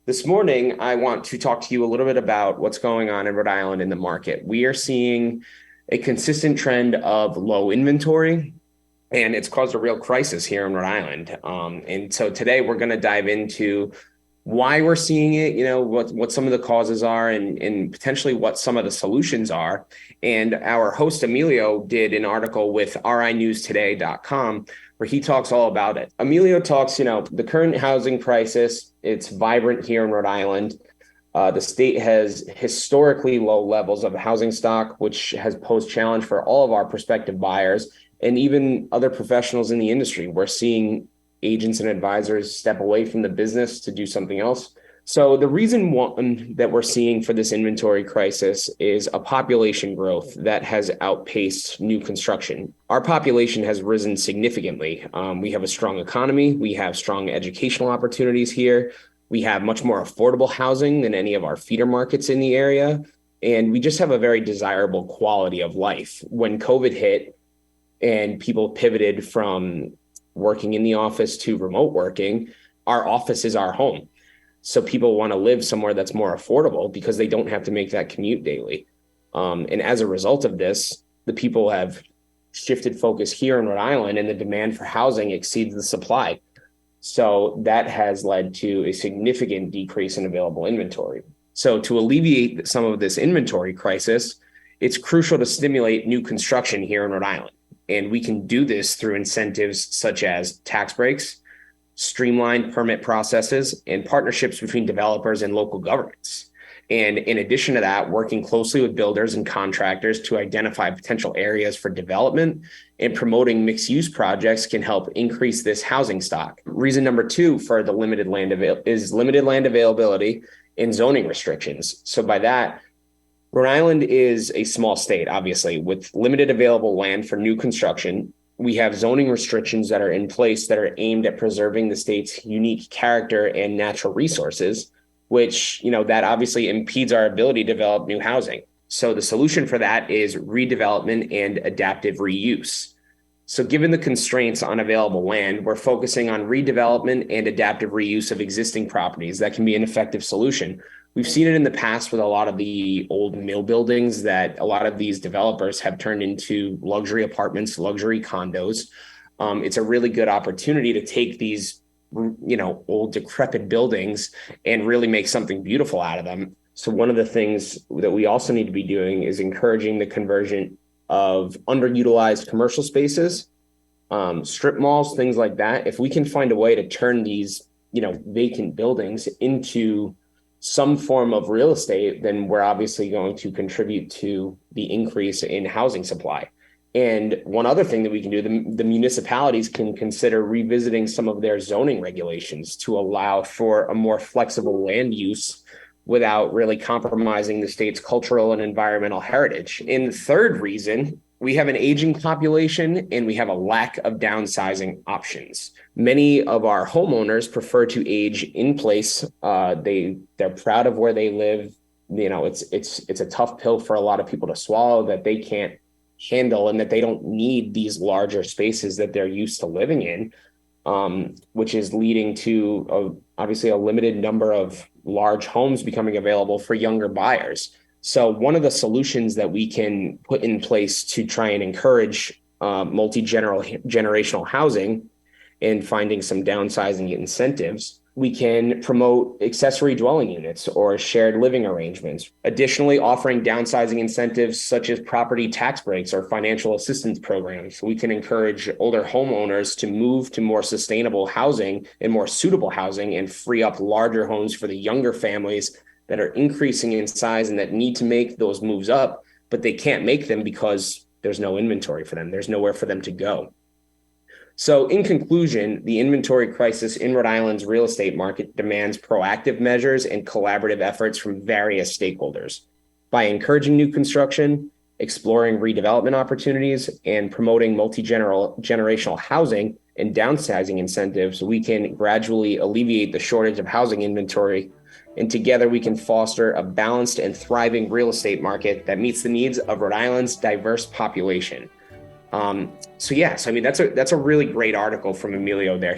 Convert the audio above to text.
This morning, I want to talk to you a little bit about what's going on in Rhode Island in the market. We are seeing a consistent trend of low inventory, and it's caused a real crisis here in Rhode Island. And so today we're going to dive into why we're seeing it, what some of the causes are, and potentially what some of the solutions are. And our host, Emilio, did an article with rinewstoday.com where he talks all about it. Emilio talks, the current housing crisis, it's vibrant here in Rhode Island. The state has historically low levels of housing stock, which has posed challenge for all of our prospective buyers and even other professionals in the industry. We're seeing agents and advisors step away from the business to do something else. So the reason one that we're seeing for this inventory crisis is a population growth that has outpaced new construction. Our population has risen significantly. We have a strong economy. We have strong educational opportunities here. We have much more affordable housing than any of our feeder markets in the area. And we just have a very desirable quality of life. When COVID hit and people pivoted from working in the office to remote working, our office is our home. So people want to live somewhere that's more affordable because they don't have to make that commute daily. And as a result of this, the people have shifted focus here in Rhode Island, and the demand for housing exceeds the supply. So that has led to a significant decrease in available inventory. So to alleviate some of this inventory crisis, it's crucial to stimulate new construction here in Rhode Island. And we can do this through incentives such as tax breaks, streamlined permit processes, and partnerships between developers and local governments. And in addition to that, working closely with builders and contractors to identify potential areas for development and promoting mixed-use projects can help increase this housing stock. Reason number two for the limited land availability and zoning restrictions. So by that, Rhode Island is a small state, obviously, with limited available land for new construction. We have zoning restrictions that are in place that are aimed at preserving the state's unique character and natural resources, which, that obviously impedes our ability to develop new housing. So the solution for that is redevelopment and adaptive reuse. So given the constraints on available land, we're focusing on redevelopment and adaptive reuse of existing properties. That can be an effective solution. We've seen it in the past with a lot of the old mill buildings that a lot of these developers have turned into luxury apartments, luxury condos. It's a really good opportunity to take these, old decrepit buildings and really make something beautiful out of them. So one of the things that we also need to be doing is encouraging the conversion of underutilized commercial spaces, strip malls, things like that. If we can find a way to turn these, vacant buildings into some form of real estate, then we're obviously going to contribute to the increase in housing supply. And one other thing that we can do, the municipalities can consider revisiting some of their zoning regulations to allow for a more flexible land use without really compromising the state's cultural and environmental heritage. And the third reason, we have an aging population and we have a lack of downsizing options. Many of our homeowners prefer to age in place. They're proud of where they live. It's a tough pill for a lot of people to swallow that they can't handle and that they don't need these larger spaces that they're used to living in, which is leading to obviously a limited number of large homes becoming available for younger buyers. So one of the solutions that we can put in place to try and encourage multi-generational housing and finding some downsizing incentives, we can promote accessory dwelling units or shared living arrangements. Additionally, offering downsizing incentives such as property tax breaks or financial assistance programs. We can encourage older homeowners to move to more sustainable housing and more suitable housing and free up larger homes for the younger families that are increasing in size and that need to make those moves up, but they can't make them because there's no inventory for them. There's nowhere for them to go. So in conclusion, the inventory crisis in Rhode Island's real estate market demands proactive measures and collaborative efforts from various stakeholders. By encouraging new construction, exploring redevelopment opportunities, and promoting multi-generational housing and downsizing incentives, we can gradually alleviate the shortage of housing inventory. And together we can foster a balanced and thriving real estate market that meets the needs of Rhode Island's diverse population. That's a really great article from Emilio there.